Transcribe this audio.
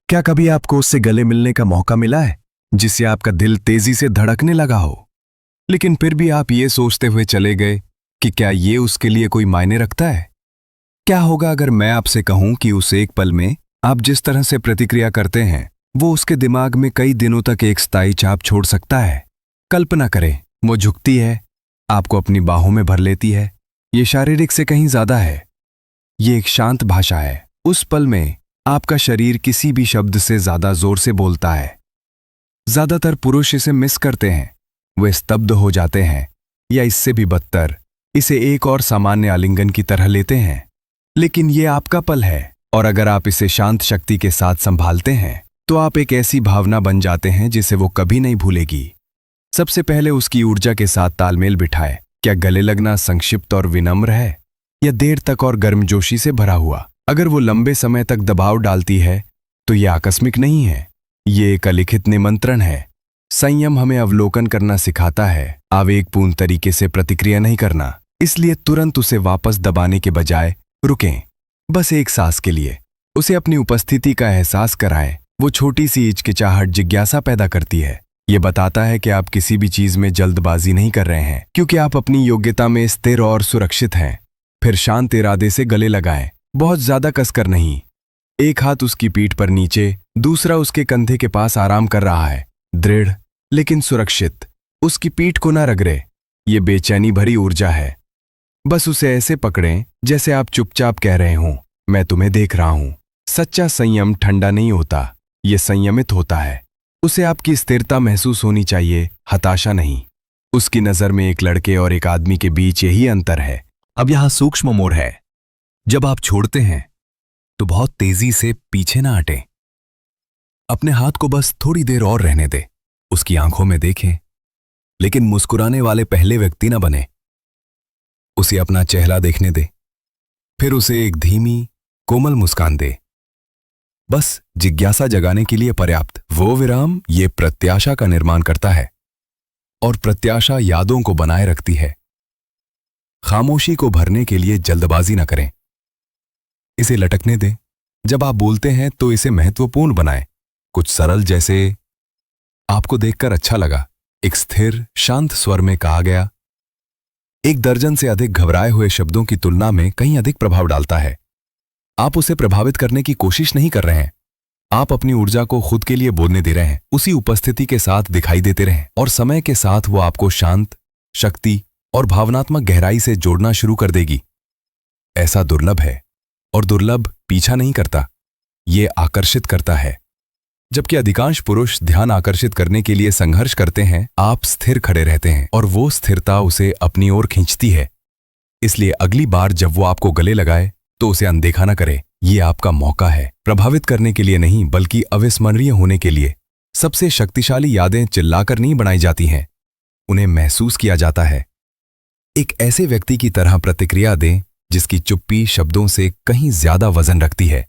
क्या कभी आपको उससे गले मिलने का मौका मिला है जिससे आपका दिल तेजी से धड़कने लगा हो, लेकिन फिर भी आप ये सोचते हुए चले गए कि क्या ये उसके लिए कोई मायने रखता है? क्या होगा अगर मैं आपसे कहूं कि उस एक पल में आप जिस तरह से प्रतिक्रिया करते हैं वो उसके दिमाग में कई दिनों तक एक स्थायी छाप छोड़ सकता है? कल्पना करें, वो झुकती है, आपको अपनी बाहों में भर लेती है। ये शारीरिक से कहीं ज्यादा है। ये एक शांत भाषा है। उस पल में आपका शरीर किसी भी शब्द से ज्यादा जोर से बोलता है। ज्यादातर पुरुष इसे मिस करते हैं, वे स्तब्ध हो जाते हैं या इससे भी बदतर इसे एक और सामान्य आलिंगन की तरह लेते हैं। लेकिन ये आपका पल है, और अगर आप इसे शांत शक्ति के साथ संभालते हैं तो आप एक ऐसी भावना बन जाते हैं जिसे वो कभी नहीं भूलेगी। सबसे पहले उसकी ऊर्जा के साथ तालमेल बिठाए। क्या गले लगना संक्षिप्त और विनम्र है या देर तक और गर्मजोशी से भरा हुआ? अगर वो लंबे समय तक दबाव डालती है तो ये आकस्मिक नहीं है, ये एक अलिखित निमंत्रण है। संयम हमें अवलोकन करना सिखाता है, आवेगपूर्ण तरीके से प्रतिक्रिया नहीं करना। इसलिए तुरंत उसे वापस दबाने के बजाय रुकें, बस एक सांस के लिए। उसे अपनी उपस्थिति का एहसास कराएं। वो छोटी सी हिचकिचाहट जिज्ञासा पैदा करती है। ये बताता है कि आप किसी भी चीज में जल्दबाजी नहीं कर रहे हैं, क्योंकि आप अपनी योग्यता में स्थिर और सुरक्षित हैं। फिर शांत इरादे से गले लगाएं, बहुत ज्यादा कसकर नहीं। एक हाथ उसकी पीठ पर नीचे, दूसरा उसके कंधे के पास आराम कर रहा है, दृढ़ लेकिन सुरक्षित। उसकी पीठ को न रगड़े, ये बेचैनी भरी ऊर्जा है। बस उसे ऐसे पकड़ें जैसे आप चुपचाप कह रहे हों, मैं तुम्हें देख रहा हूं। सच्चा संयम ठंडा नहीं होता, ये संयमित होता है। उसे आपकी स्थिरता महसूस होनी चाहिए, हताशा नहीं। उसकी नजर में एक लड़के और एक आदमी के बीच यही अंतर है। अब यहां सूक्ष्म मोड़ है। जब आप छोड़ते हैं तो बहुत तेजी से पीछे ना हटें। अपने हाथ को बस थोड़ी देर और रहने दें, उसकी आंखों में देखें, लेकिन मुस्कुराने वाले पहले व्यक्ति ना बने। उसे अपना चेहरा देखने दे, फिर उसे एक धीमी कोमल मुस्कान दे, बस जिज्ञासा जगाने के लिए पर्याप्त। वो विराम ये प्रत्याशा का निर्माण करता है, और प्रत्याशा यादों को बनाए रखती है। खामोशी को भरने के लिए जल्दबाजी न करें, इसे लटकने दें। जब आप बोलते हैं तो इसे महत्वपूर्ण बनाएं, कुछ सरल जैसे आपको देखकर अच्छा लगा, एक स्थिर शांत स्वर में कहा गया। एक दर्जन से अधिक घबराए हुए शब्दों की तुलना में कहीं अधिक प्रभाव डालता है। आप उसे प्रभावित करने की कोशिश नहीं कर रहे हैं, आप अपनी ऊर्जा को खुद के लिए बोलने दे रहे हैं। उसी उपस्थिति के साथ दिखाई देते रहें, और समय के साथ वो आपको शांत, शक्ति और भावनात्मक गहराई से जोड़ना शुरू कर देगी। ऐसा दुर्लभ है, और दुर्लभ पीछा नहीं करता, ये आकर्षित करता है। जबकि अधिकांश पुरुष ध्यान आकर्षित करने के लिए संघर्ष करते हैं, आप स्थिर खड़े रहते हैं और वो स्थिरता उसे अपनी ओर खींचती है। इसलिए अगली बार जब वो आपको गले लगाए तो उसे अनदेखा न करे। ये आपका मौका है, प्रभावित करने के लिए नहीं बल्कि अविस्मरणीय होने के लिए। सबसे शक्तिशाली यादें चिल्लाकर नहीं बनाई जाती हैं, उन्हें महसूस किया जाता है। एक ऐसे व्यक्ति की तरह प्रतिक्रिया दें जिसकी चुप्पी शब्दों से कहीं ज्यादा वजन रखती है।